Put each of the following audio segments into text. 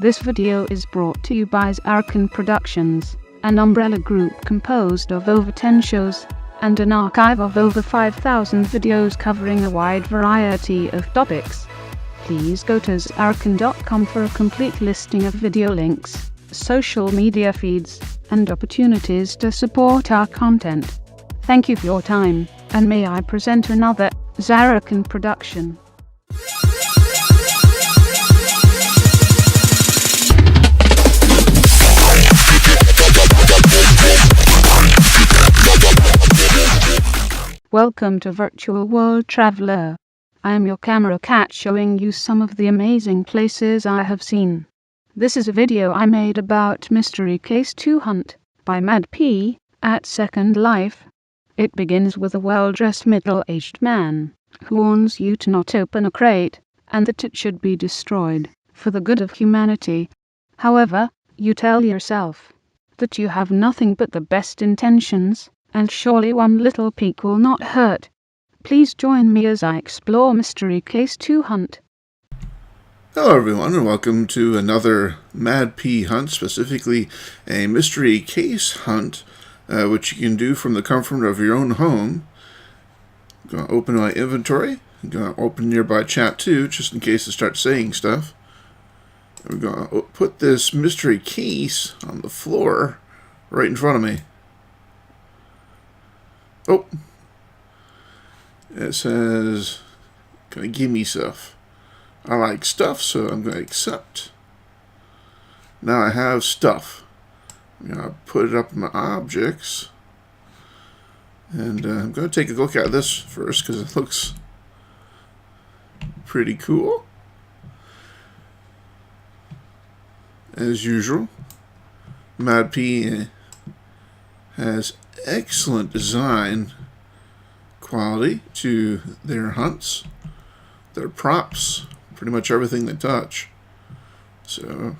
This video is brought to you by Zarrakan Productions, an umbrella group composed of over 10 shows and an archive of over 5,000 videos covering a wide variety of topics. Please go to zarrakan.com for a complete listing of video links, social media feeds, and opportunities to support our content. Thank you for your time, and may I present another Zarrakan production. Welcome to Virtual World Traveler. I am your camera cat showing you some of the amazing places I have seen. This is a video I made about Mystery Case 2 Hunt by MadPea at Second Life. It begins with a well-dressed middle-aged man who warns you to not open a crate and that it should be destroyed for the good of humanity. However, you tell yourself that you have nothing but the best intentions, and surely one little peek will not hurt. Please join me as I explore Mystery Case 2 Hunt. Hello everyone, and welcome to another MadPea hunt, specifically a mystery case hunt, which you can do from the comfort of your own home. I'm going to open my inventory. I'm going to open nearby chat too, just in case it starts saying stuff. We're going to put this mystery case on the floor right in front of me. Oh, it says, gonna give me stuff. I like stuff, so I'm gonna accept. Now I have stuff. I'm gonna put it up in my objects. And I'm gonna take a look at this first because it looks pretty cool. As usual, MadPea has excellent design quality to their hunts, their props, pretty much everything they touch. So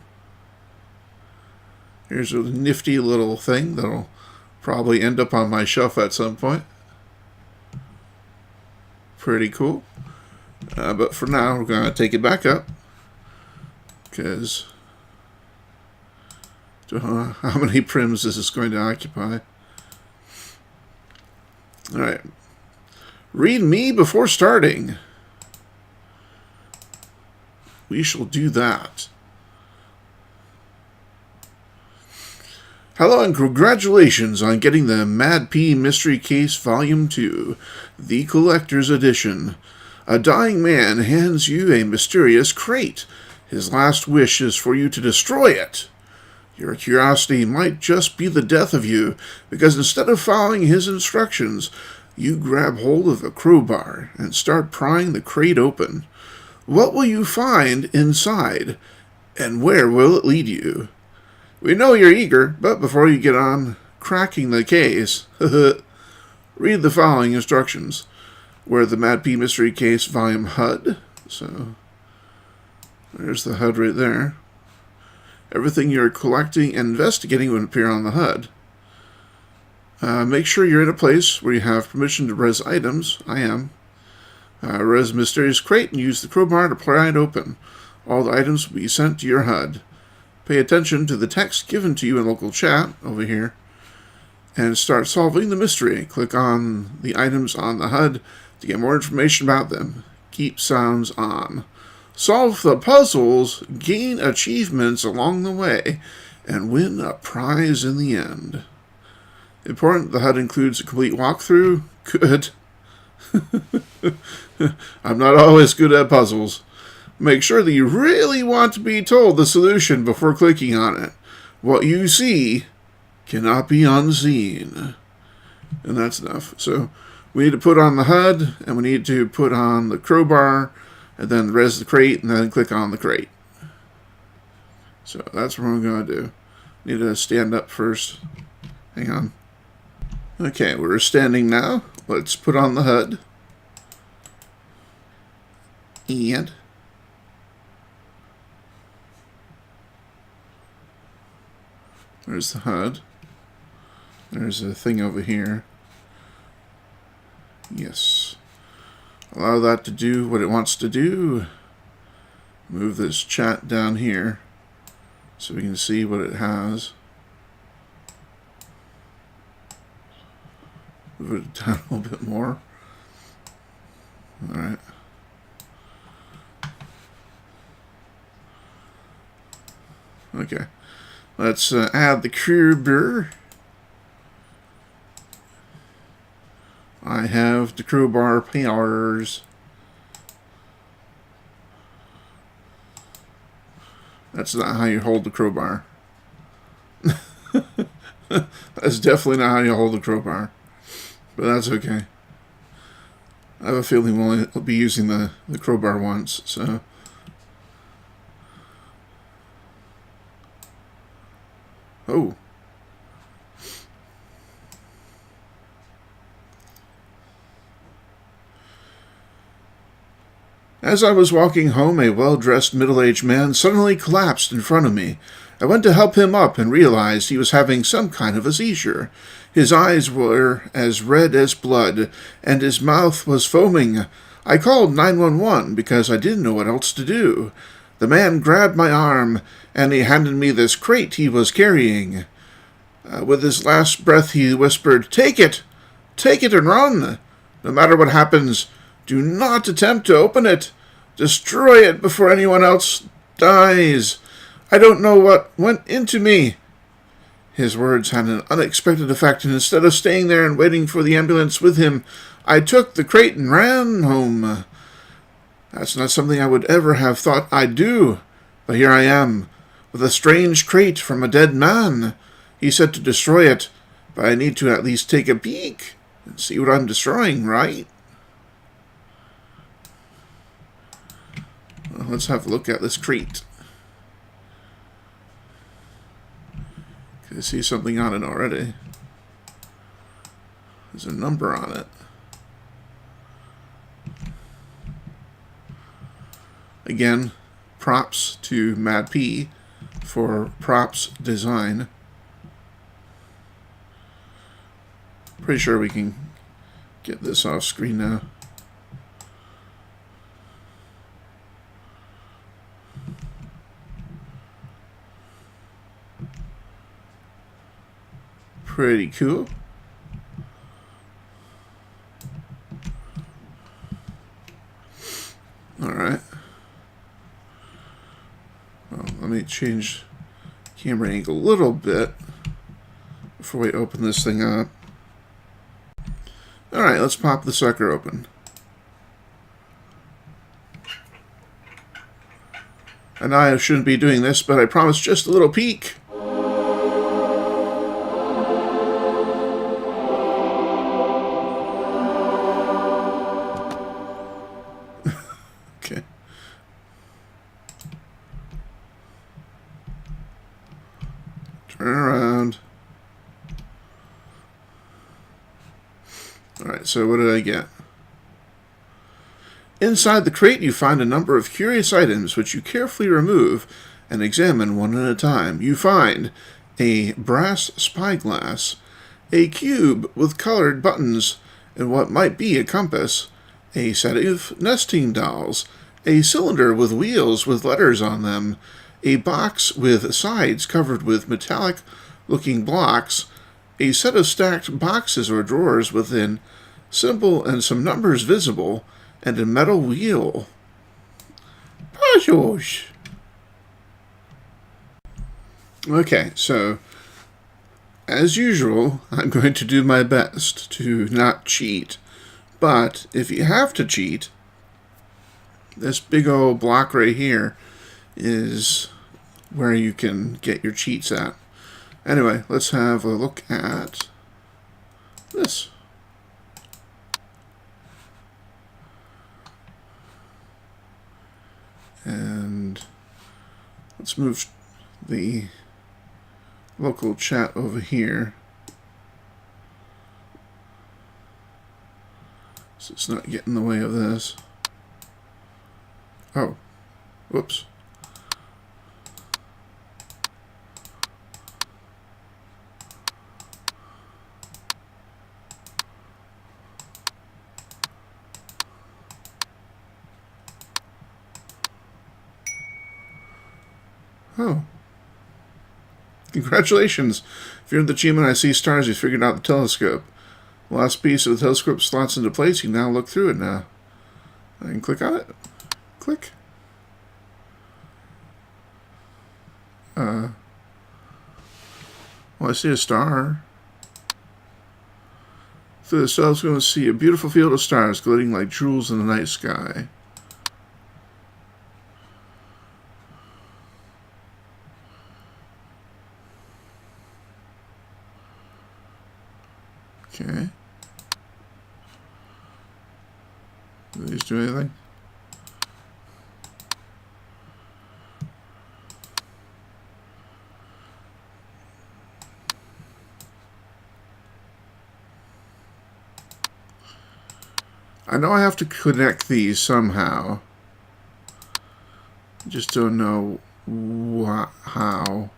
here's a nifty little thing that'll probably end up on my shelf at some point. Pretty cool. But for now, we're going to take it back up because I don't know how many prims this is going to occupy. Alright. Read me before starting. We shall do that. Hello and congratulations on getting the MadPea Mystery Case Volume 2, the Collector's Edition. A dying man hands you a mysterious crate. His last wish is for you to destroy it. Your curiosity might just be the death of you, because instead of following his instructions, you grab hold of a crowbar and start prying the crate open. What will you find inside, and where will it lead you? We know you're eager, but before you get on cracking the case, read the following instructions. Wear the MadPea Mystery Case Volume HUD. So, there's the HUD right there. Everything you're collecting and investigating would appear on the HUD. Make sure you're in a place where you have permission to res items. I am. Res mysterious crate and use the crowbar to pry it open. All the items will be sent to your HUD. Pay attention to the text given to you in local chat over here and start solving the mystery. Click on the items on the HUD to get more information about them. Keep sounds on. Solve the puzzles, gain achievements along the way, and win a prize in the end. Important, the HUD includes a complete walkthrough. Good. I'm not always good at puzzles. Make sure that you really want to be told the solution before clicking on it. What you see cannot be unseen. And that's enough. So we need to put on the HUD, and we need to put on the crowbar, and then res the crate, and then click on the crate. So that's what I'm going to do. Need to stand up first. Hang on. Okay, we're standing now. Let's put on the HUD. And there's the HUD. There's a thing over here. Yes. Allow that to do what it wants to do. Move this chat down here. so we can see what it has. Move it down a little bit more. Alright. Okay. Let's add the crowbar. I have the crowbar powers. That's not how you hold the crowbar. That's definitely not how you hold the crowbar. But that's okay. I have a feeling we'll be using the crowbar once, so... Oh. As I was walking home, a well-dressed middle-aged man suddenly collapsed in front of me. I went to help him up and realized he was having some kind of a seizure. His eyes were as red as blood, and his mouth was foaming. I called 911 because I didn't know what else to do. The man grabbed my arm, and he handed me this crate he was carrying. With his last breath, he whispered, "Take it! Take it and run! No matter what happens, do not attempt to open it. Destroy it before anyone else dies. I don't know what went into me." His words had an unexpected effect, and instead of staying there and waiting for the ambulance with him, I took the crate and ran home. That's not something I would ever have thought I'd do, but here I am, with a strange crate from a dead man. He said to destroy it, but I need to at least take a peek and see what I'm destroying, right? Well, let's have a look at this crate. Can I see something on it already? There's a number on it. Again, props to MadPea for props design. Pretty sure we can get this off screen now. Pretty cool. Alright. Well, let me change camera angle a little bit before we open this thing up. Alright, let's pop the sucker open. And I shouldn't be doing this, but I promise just a little peek. Okay. Turn around. Alright, so what did I get? Inside the crate you find a number of curious items which you carefully remove and examine one at a time. You find a brass spyglass, a cube with colored buttons and what might be a compass, a set of nesting dolls, a cylinder with wheels with letters on them, a box with sides covered with metallic-looking blocks, a set of stacked boxes or drawers within, symbol and some numbers visible, and a metal wheel. Puzzles! Okay, so, as usual, I'm going to do my best to not cheat. But, if you have to cheat, this big old block right here is where you can get your cheats at. Anyway, let's have a look at this. And let's move the local chat over here so it's not getting in the way of this. Oh, whoops. Oh, Congratulations! If you're in the achievement I see stars, you figured out the telescope. The last piece of the telescope slots into place. You can now look through it now. I can click on it. Click. Well, I see a star. Through the telescope, we see a beautiful field of stars glittering like jewels in the night sky. Okay. Do these do anything? I know I have to connect these somehow. Just don't know how.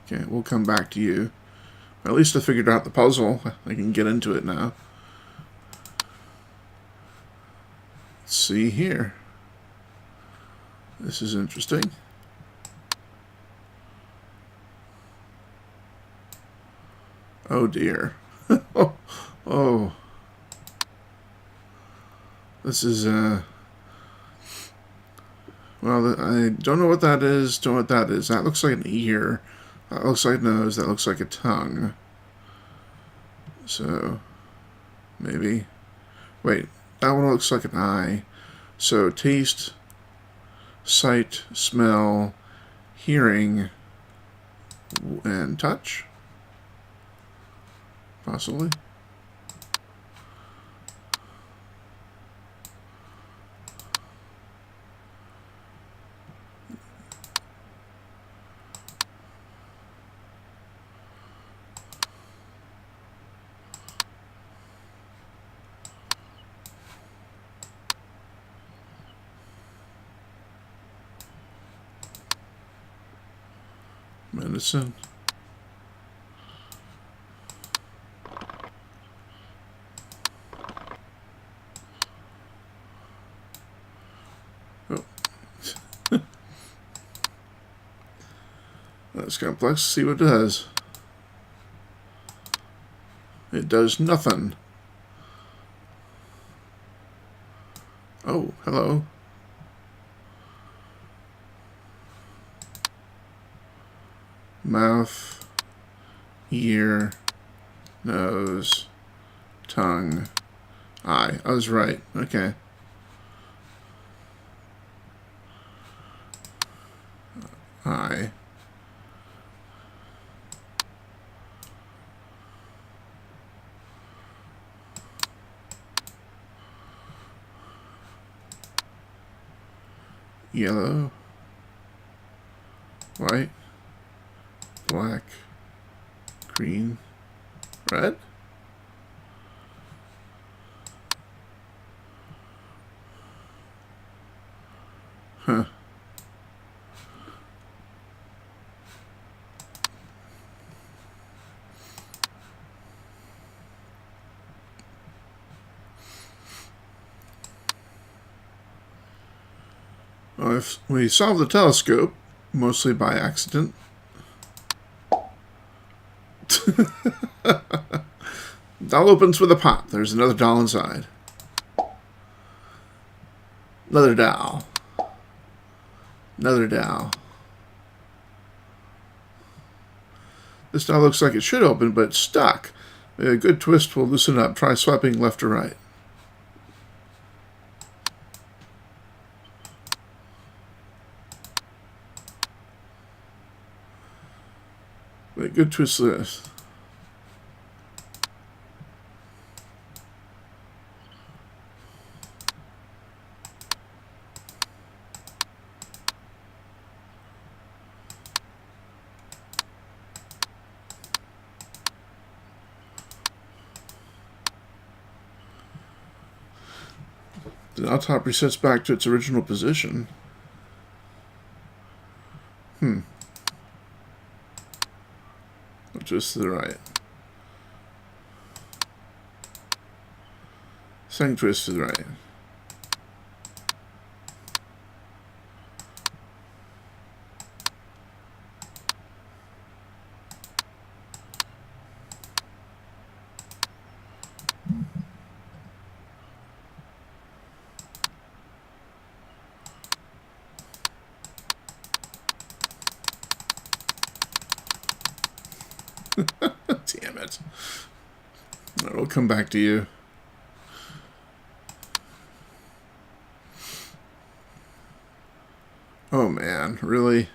Okay, we'll come back to you. At least I figured out the puzzle. I can get into it now. Let's see here. This is interesting. Oh dear. Oh. This is, well, I don't know what that is. Don't know what that is. That looks like an ear. That looks like a nose. That looks like a tongue. So, maybe. Wait, that one looks like an eye. So, taste, sight, smell, hearing, and touch? Possibly. Medicine. Oh. That's complex. Let's see what it does. It does nothing. Oh, hello. Mouth, ear, nose, tongue, eye. I was right. Okay. Eye. Yellow. White. Black. Green. Red. Huh. Well, if we solve the telescope, mostly by accident. Doll opens with a pop. There's another doll inside. Another doll. Another doll. This doll looks like it should open, but it's stuck. A good twist will loosen up. Try swiping left or right. A good twist this. The dial top resets back to its original position. Twist to the right. Second twist to the right. Damn it. We'll come back to you. Oh man, really?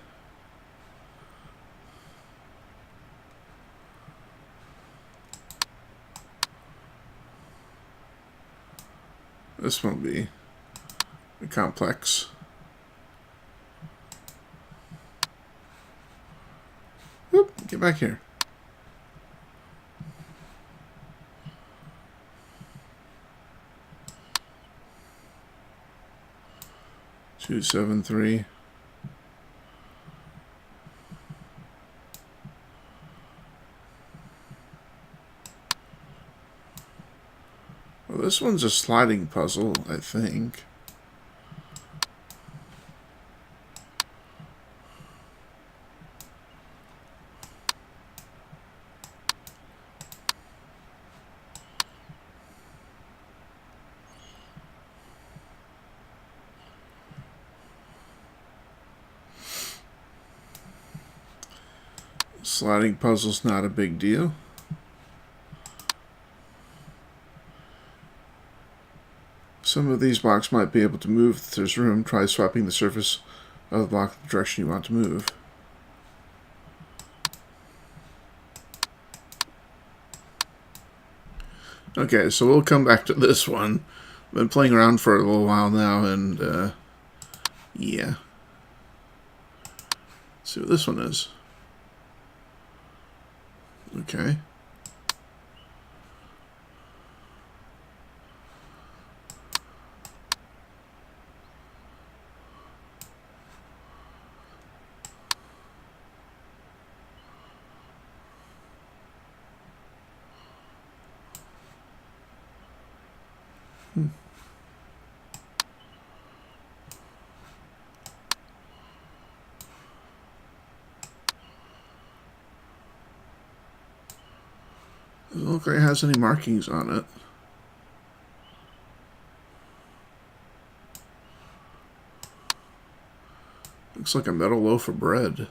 This won't be complex. Whoop, get back here. Two, 7, 3. Well, this one's a sliding puzzle, I think. Sliding puzzle's not a big deal. Some of these blocks might be able to move if there's room. Try swapping the surface of the block the direction you want to move. Okay, so we'll come back to this one. I've been playing around for a little while now, and yeah. Let's see what this one is. Okay. Doesn't look like it has any markings on it. Looks like a metal loaf of bread.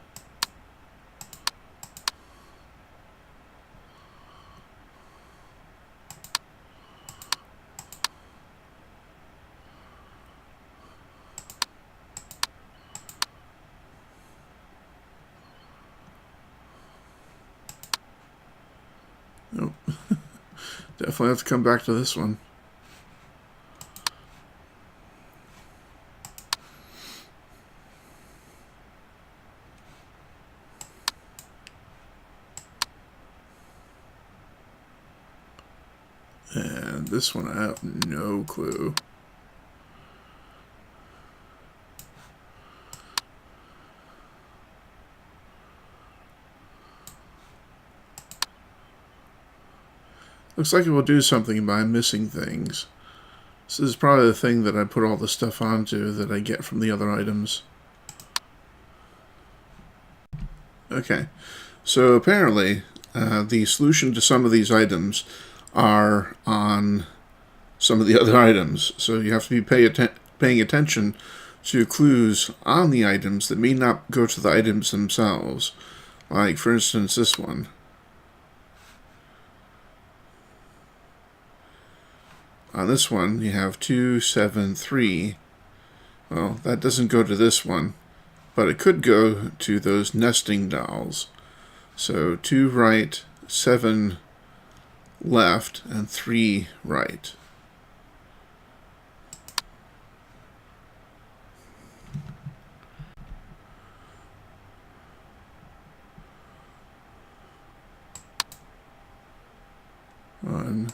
Nope. Definitely have to come back to this one. And this one I have no clue. Looks like it will do something by missing things. This is probably the thing that I put all the stuff onto that I get from the other items. Okay, so apparently the solution to some of these items are on some of the other items. So you have to be paying attention to clues on the items that may not go to the items themselves. Like, for instance, this one. On this one, you have 2, 7, 3. Well, that doesn't go to this one, but it could go to those nesting dolls. So 2 right, 7 left, and 3 right. One,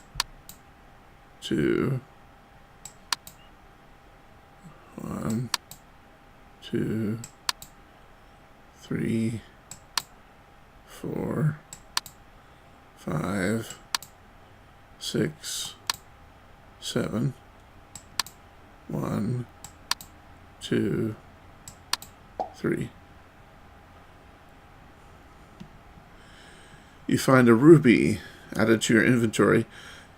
2, 1, 2, 3, 4, 5, 6, 7. 1, 2, 3. You find a ruby added to your inventory.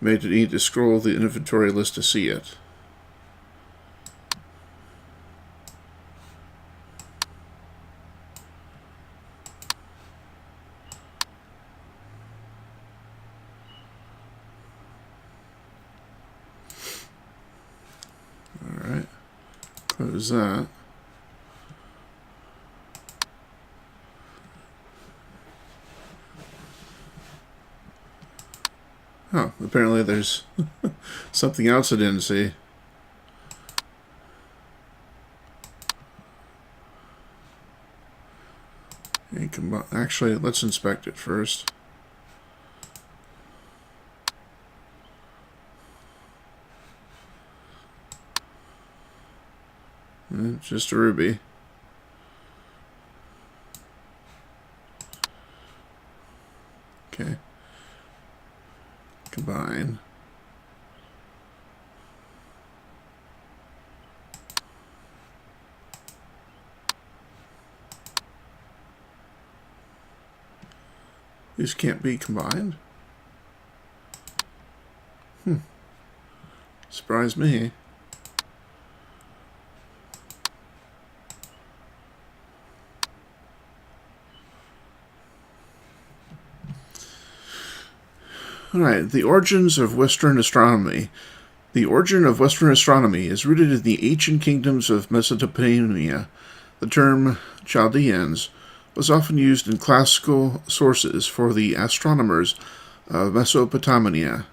You may need to scroll the inventory list to see it. was that. Oh, apparently there's something else I didn't see. Actually, let's inspect it first. Just a ruby. Okay. Combine. These can't be combined. Surprised me. Alright, the origins of Western astronomy. The origin of Western astronomy is rooted in the ancient kingdoms of Mesopotamia. The term Chaldeans was often used in classical sources for the astronomers of Mesopotamia,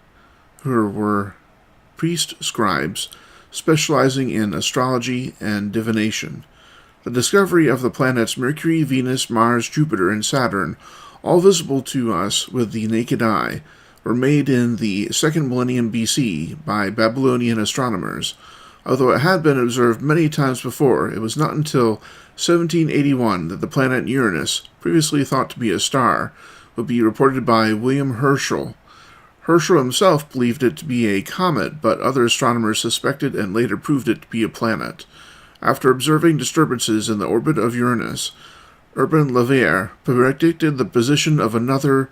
who were priest scribes specializing in astrology and divination. The discovery of the planets Mercury, Venus, Mars, Jupiter, and Saturn, all visible to us with the naked eye, were made in the 2nd millennium BC by Babylonian astronomers. Although it had been observed many times before, it was not until 1781 that the planet Uranus, previously thought to be a star, would be reported by William Herschel. Herschel himself believed it to be a comet, but other astronomers suspected and later proved it to be a planet. After observing disturbances in the orbit of Uranus, Urbain Le Verrier predicted the position of another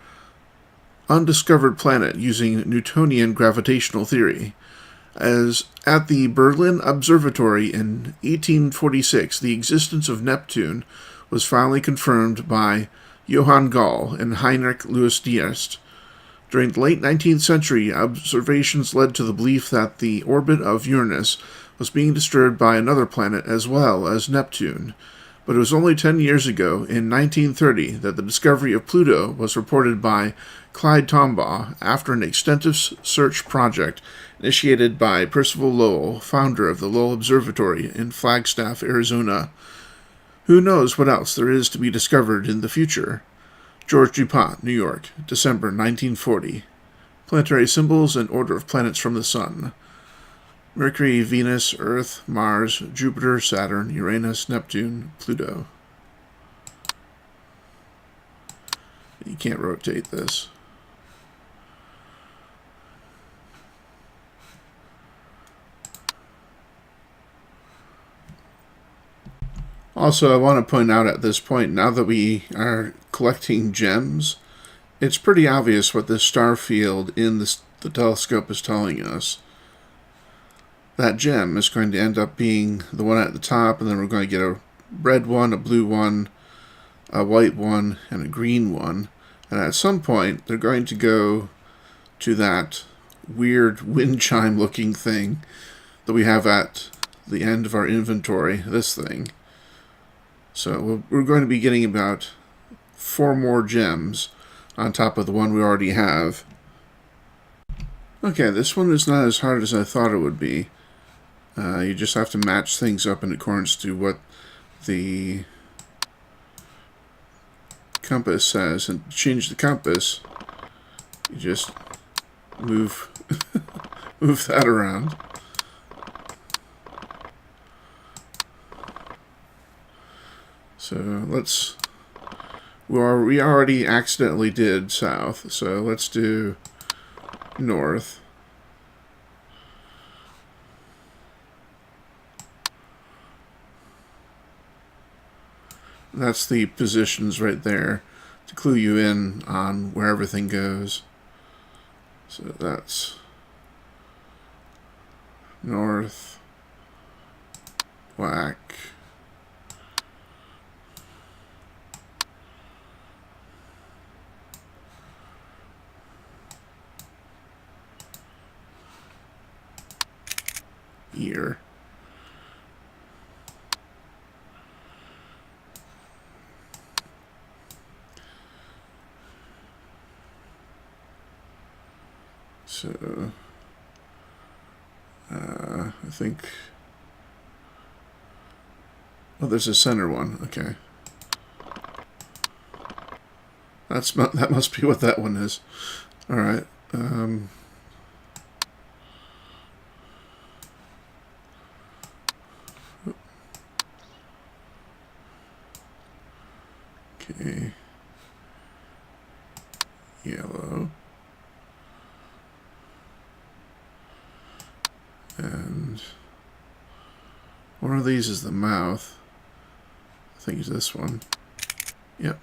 undiscovered planet using Newtonian gravitational theory. As at the Berlin Observatory in 1846, the existence of Neptune was finally confirmed by Johann Galle and Heinrich Louis Diest. During the late 19th century, observations led to the belief that the orbit of Uranus was being disturbed by another planet as well as Neptune. But it was only 10 years ago, in 1930, that the discovery of Pluto was reported by Clyde Tombaugh after an extensive search project initiated by Percival Lowell, founder of the Lowell Observatory in Flagstaff, Arizona. Who knows what else there is to be discovered in the future? George DuPont, New York, December 1940. Planetary symbols and order of planets from the Sun. Mercury, Venus, Earth, Mars, Jupiter, Saturn, Uranus, Neptune, Pluto. You can't rotate this. Also, I want to point out at this point, now that we are collecting gems, it's pretty obvious what this star field in the telescope is telling us. That gem is going to end up being the one at the top, and then we're going to get a red one, a blue one, a white one, and a green one. And at some point, they're going to go to that weird wind chime looking thing that we have at the end of our inventory, this thing. So we're going to be getting about 4 more gems on top of the one we already have. Okay, this one is not as hard as I thought it would be. You just have to match things up in accordance to what the compass says. And to change the compass, you just move move that around. So we already accidentally did south, so let's do north. That's the positions right there to clue you in on where everything goes. So that's north, black, ear. so I think, oh, there's a center one. Okay, that must be what that one is. All right. Okay. Yellow. And one of these is the mouth. I think it's this one. Yep.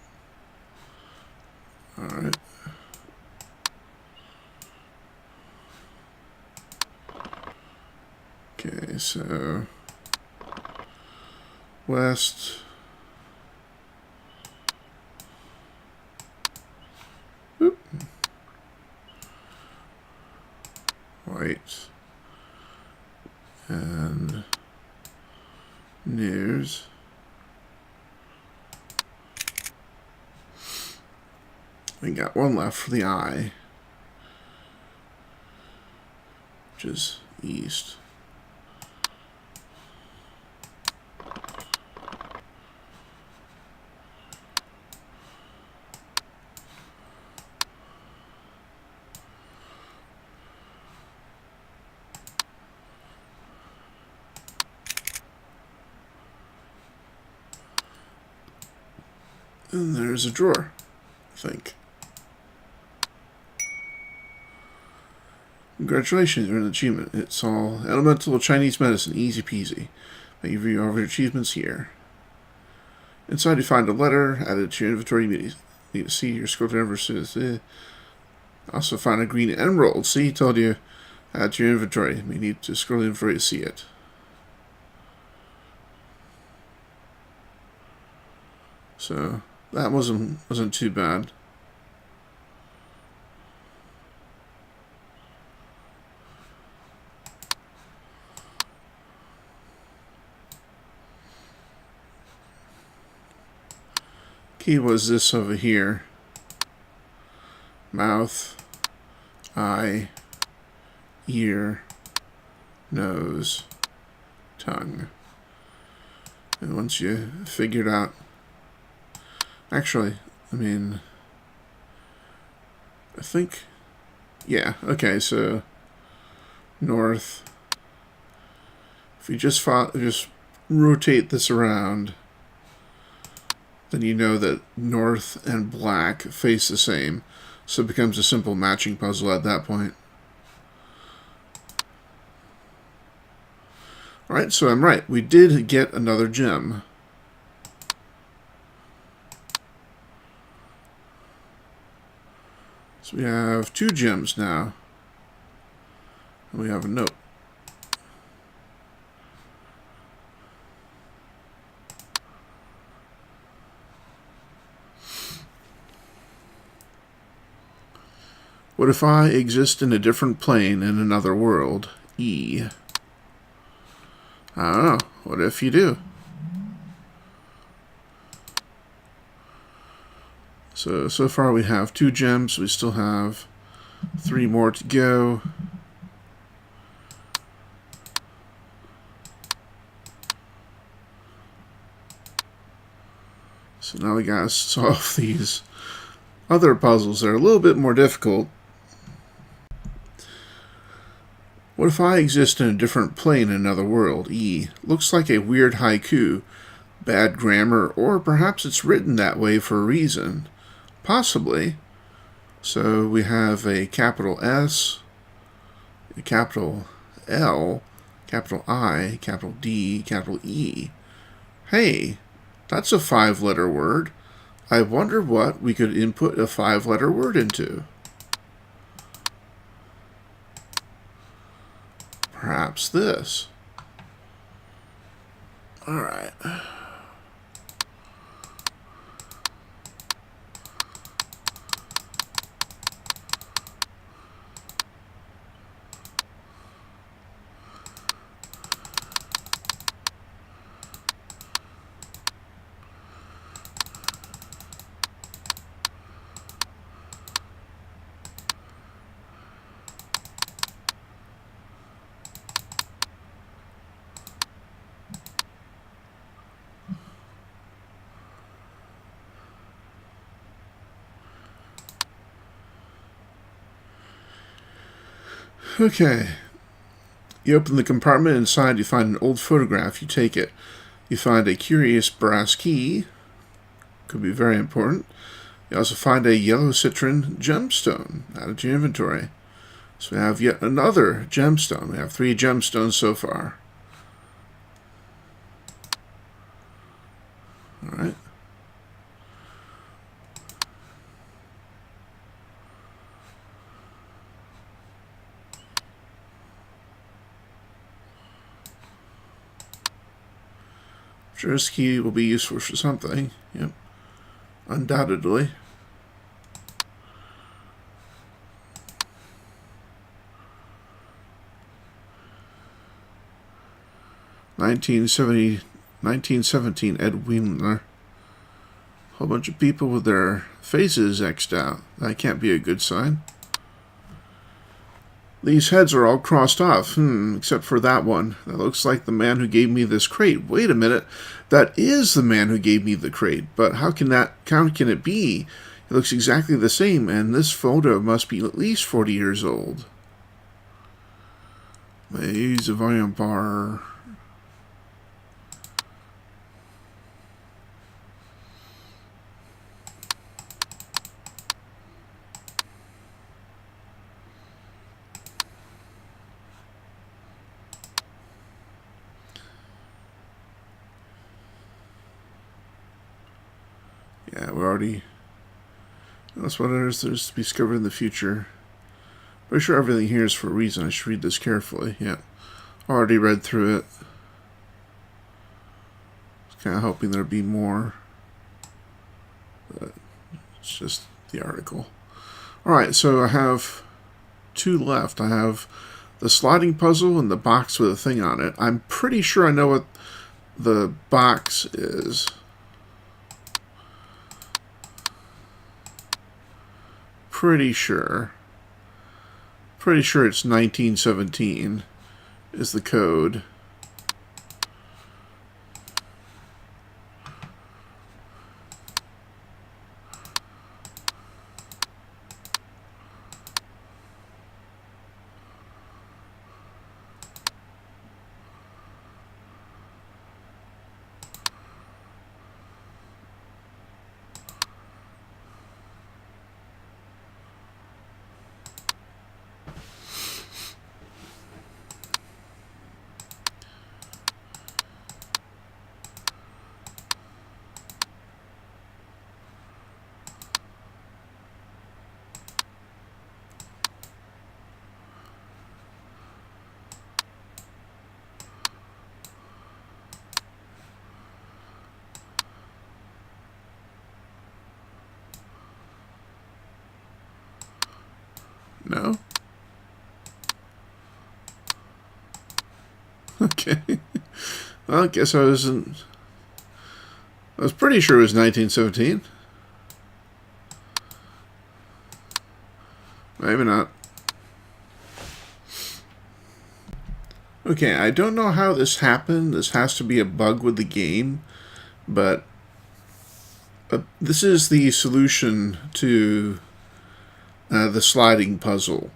Alright. Okay, so west. Oop. White. And nears. We got one left for the eye, which is east. And there's a drawer, I think. Congratulations, you're an achievement. It's all elemental Chinese medicine, easy peasy. May you view all of your achievements here. Inside you find a letter added to your inventory. You need to see your scope versus. Also find a green emerald. See, told you, add to your inventory. You need to scroll the inventory to see it. So that wasn't too bad. Key was this over here. Mouth, eye, ear, nose, tongue. And once you figured out, actually, I mean, I think, yeah, okay, so north. If you just rotate this around, then you know that north and black face the same. So it becomes a simple matching puzzle at that point. Alright, so I'm right. We did get another gem. So we have 2 gems now. And we have a note. What if I exist in a different plane in another world? E. I don't know. What if you do? So far we have 2 gems. We still have 3 more to go. So now we gotta solve these other puzzles that are a little bit more difficult. What if I exist in a different plane in another world? E. Looks like a weird haiku. Bad grammar, or perhaps it's written that way for a reason. Possibly. So we have a capital S, a capital L, capital I, capital D, capital E. Hey, that's a 5-letter word. I wonder what we could input a 5-letter word into. Perhaps this. Alright. Okay. You open the compartment. Inside you find an old photograph. You take it. You find a curious brass key. Could be very important. You also find a yellow citron gemstone added to your inventory. So we have yet another gemstone. We have 3 gemstones so far. Alright. I'm sure this key will be useful for something. Yep. Undoubtedly. "1917 Ed Wheeler. A whole bunch of people with their faces X'd out. That can't be a good sign. These heads are all crossed off, except for that one. That looks like the man who gave me this crate. Wait a minute. That is the man who gave me the crate. But how can it be? It looks exactly the same, and this photo must be at least 40 years old. Use a volume bar. Yeah, we're already... That's what there's to be discovered in the future. Pretty sure everything here is for a reason. I should read this carefully. Yeah, already read through it. Just kind of hoping there'd be more. But it's just the article. Alright, so I have 2 left. I have the sliding puzzle and the box with a thing on it. I'm pretty sure I know what the box is. Pretty sure it's 1917 is the code. No? Okay. Well, I guess I was pretty sure it was 1917. Maybe not. Okay, I don't know how this happened. This has to be a bug with the game. But this is the solution to the sliding puzzle.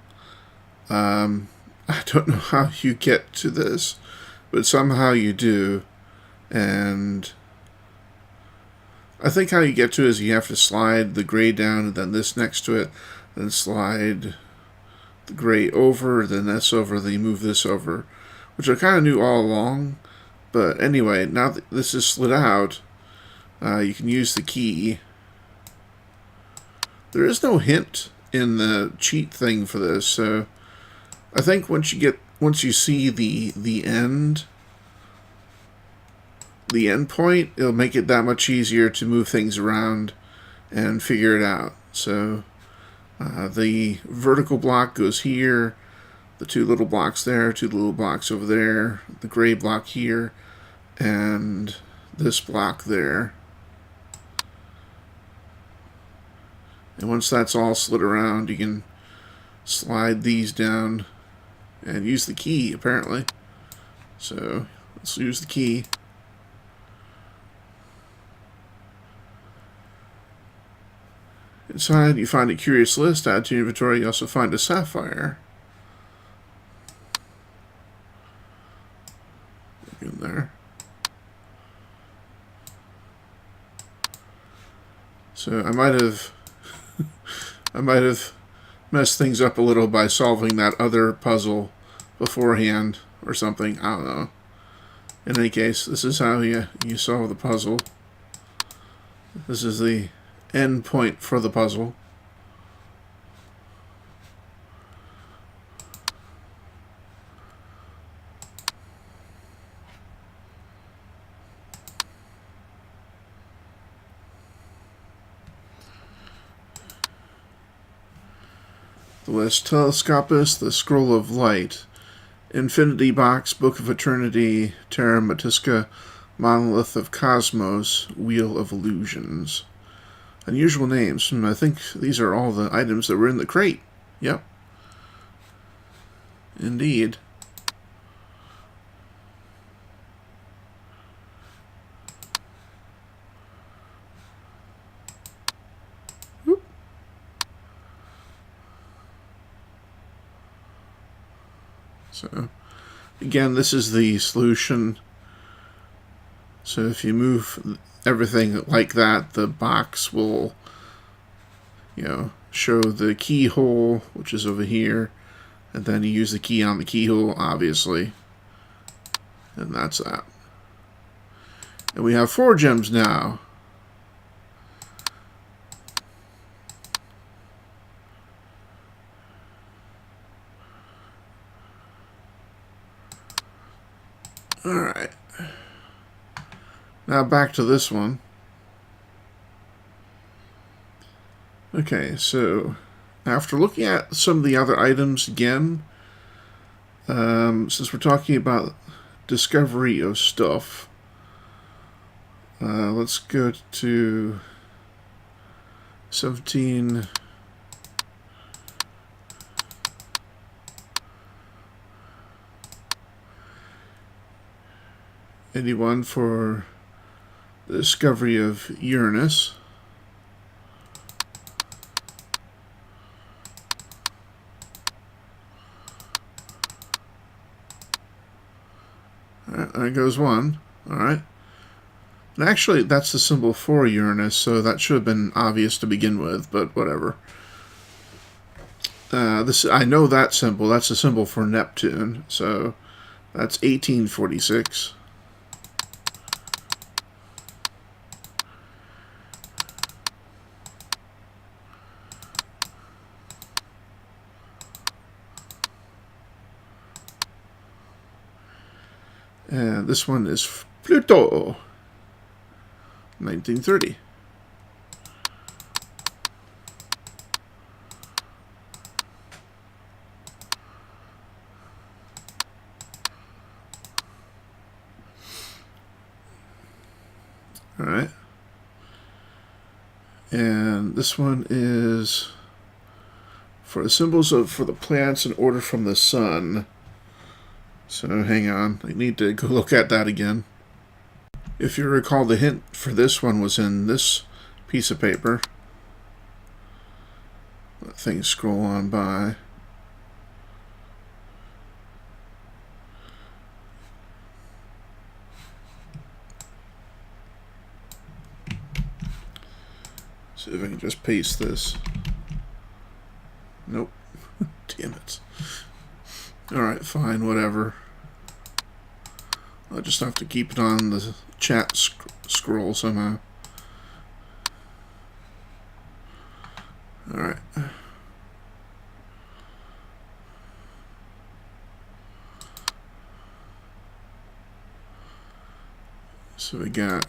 I don't know how you get to this, but somehow you do. And I think how you get to it is you have to slide the gray down and then this next to it, then slide the gray over, then this over, then you move this over, which I kind of knew all along. But anyway, now that this is slid out, you can use the key. There is no hint in the cheat thing for this, so I think once you see the end point, it'll make it that much easier to move things around and figure it out. So the vertical block goes here, the 2 little blocks there, 2 little blocks over there, the gray block here, and this block there. And once that's all slid around, you can slide these down and use the key, apparently. So let's use the key. Inside, you find a curious list. Add to your inventory. You also find a sapphire. So I might have messed things up a little by solving that other puzzle beforehand or something. I don't know. In any case, this is how you solve the puzzle. This is the end point for the puzzle. The Les Telescopus, the Scroll of Light, Infinity Box, Book of Eternity, Terra Matisca, Monolith of Cosmos, Wheel of Illusions. Unusual names. I think these are all the items that were in the crate. Yep. Indeed. Whoop. So, again, this is the solution. So if you move everything like that, the box will, show the keyhole, which is over here, and then you use the key on the keyhole, obviously, and that's that. And we have 4 gems now. Alright. Now back to this one. Okay, so after looking at some of the other items again, since we're talking about discovery of stuff, let's go to 17. $81 for the discovery of Uranus. Alright, there goes one. Alright. And actually, that's the symbol for Uranus, so that should have been obvious to begin with, but whatever. I know that symbol. That's a symbol for Neptune, so that's 1846. And this one is Pluto, 1930. All right. And this one is for the symbols for the planets in order from the sun. So hang on, I need to go look at that again. If you recall, the hint for this one was in this piece of paper. Let things scroll on by. See if I can just paste this. Nope. Damn it. Alright, fine, whatever. I'll just have to keep it on the chat scroll somehow. Alright. So we got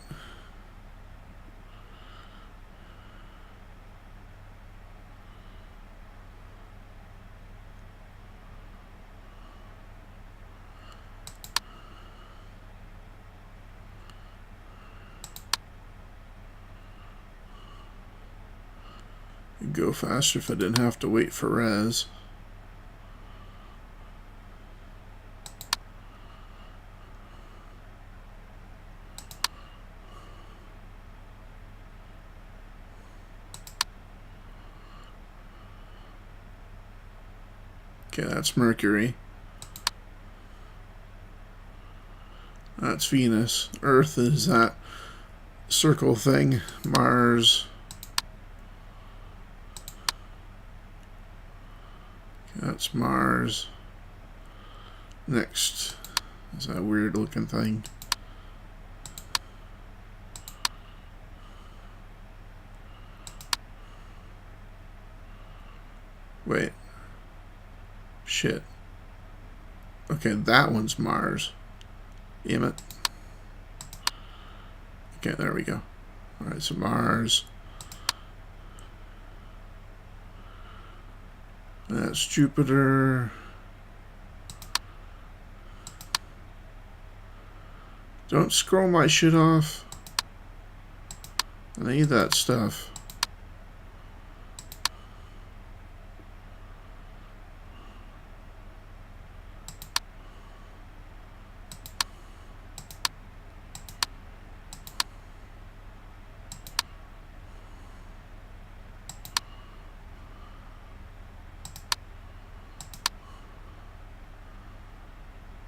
go faster if I didn't have to wait for res. Okay, that's Mercury. That's Venus. Earth is that circle thing. Mars. That's Mars. Next is that weird looking thing. Wait. Shit. Okay, that one's Mars. Damn it. Okay, there we go. Alright, so Mars. That's Jupiter. Don't scroll my shit off. I need that stuff.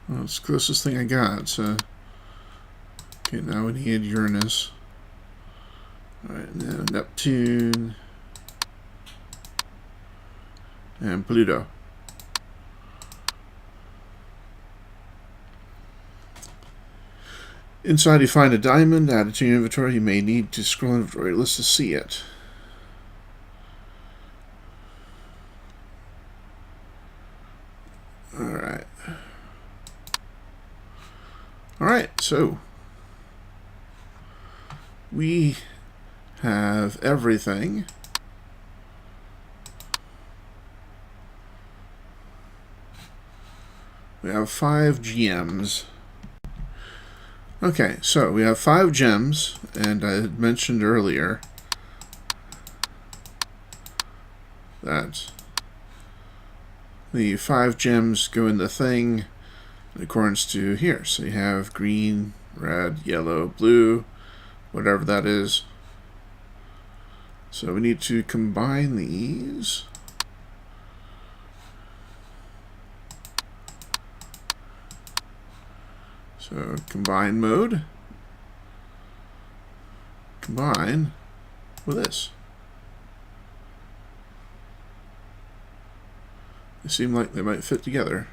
Well, it's the closest thing I got, so... Okay, now we need Uranus. Alright, now Neptune. And Pluto. Inside you find a diamond. Add it to your inventory. You may need to scroll inventory list to see it. Alright. Alright, so we have everything. We have 5 GMs. Okay, so we have 5 gems, and I had mentioned earlier that the 5 gems go in the thing in accordance to here. So you have green, red, yellow, blue, whatever that is. So we need to combine these. So combine mode. Combine with this. They seem like they might fit together.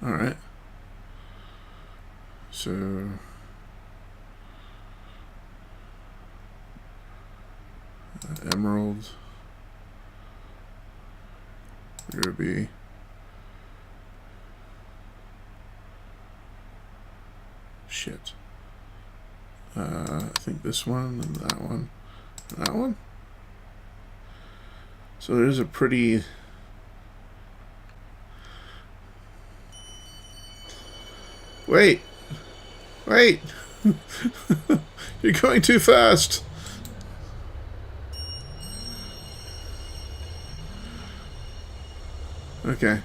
Alright. So emerald, ruby, shit. I think this one and that one and that one. So there's a pretty... Wait! Wait! You're going too fast! Okay.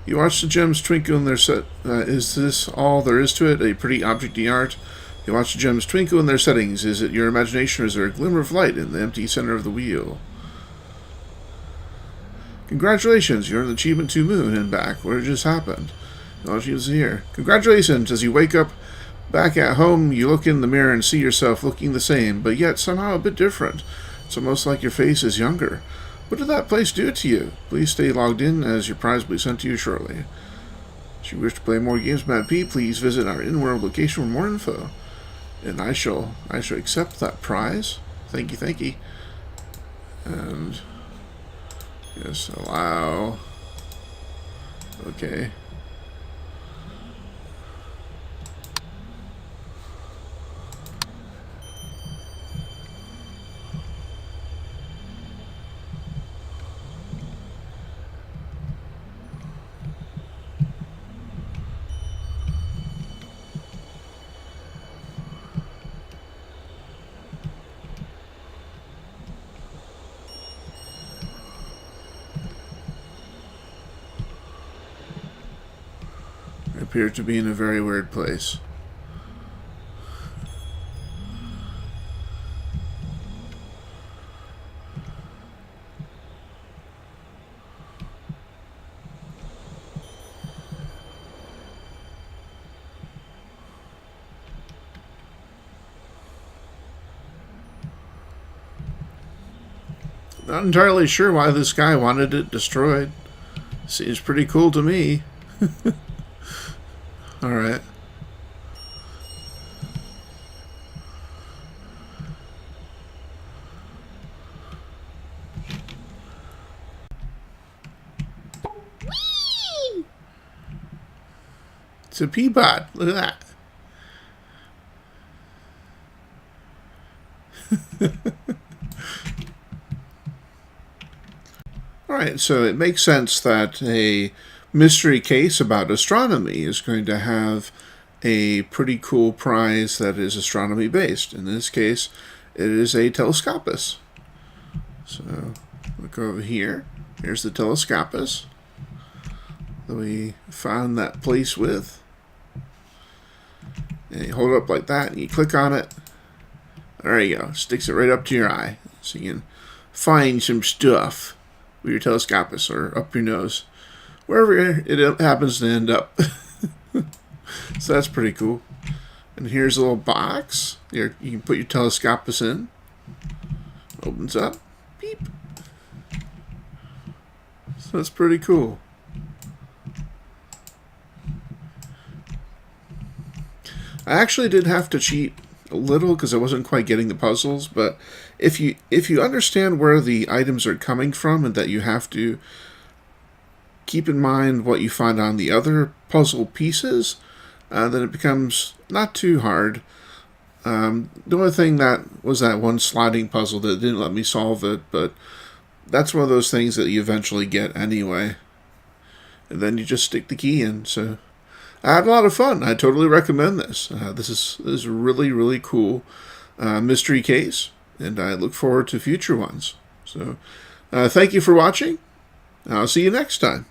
You watch the gems twinkle in their set. Is this all there is to it? A pretty object-y art? You watch the gems twinkle in their settings. Is it your imagination, or is there a glimmer of light in the empty center of the wheel? Congratulations, you earned Achievement 2 Moon and back. What just happened? All she was here. Congratulations! As you wake up back at home, you look in the mirror and see yourself looking the same, but yet somehow a bit different. It's almost like your face is younger. What did that place do to you? Please stay logged in, as your prize will be sent to you shortly. If you wish to play more games with MadPea, please visit our in-world location for more info. And I shall accept that prize. Thank you, thank you. And yes, allow. Okay. Appear to be in a very weird place. Not entirely sure why this guy wanted it destroyed. Seems pretty cool to me. Alright. It's a Peapod. Look at that. Alright, so it makes sense that a mystery case about astronomy is going to have a pretty cool prize that is astronomy based. In this case, it is a telescopus. So look over here. Here's the telescopus that we found that place with. And you hold it up like that and you click on it. There you go. Sticks it right up to your eye. So you can find some stuff with your telescopus or up your nose. Wherever it happens to end up. So that's pretty cool. And here's a little box. Here, you can put your telescopus in. Opens up. Beep. So that's pretty cool. I actually did have to cheat a little because I wasn't quite getting the puzzles, but if you understand where the items are coming from and that you have to keep in mind what you find on the other puzzle pieces, then it becomes not too hard. The only thing that was that one sliding puzzle that didn't let me solve it, but that's one of those things that you eventually get anyway. And then you just stick the key in. So I had a lot of fun. I totally recommend this. This is really, really cool mystery case, and I look forward to future ones. So thank you for watching. I'll see you next time.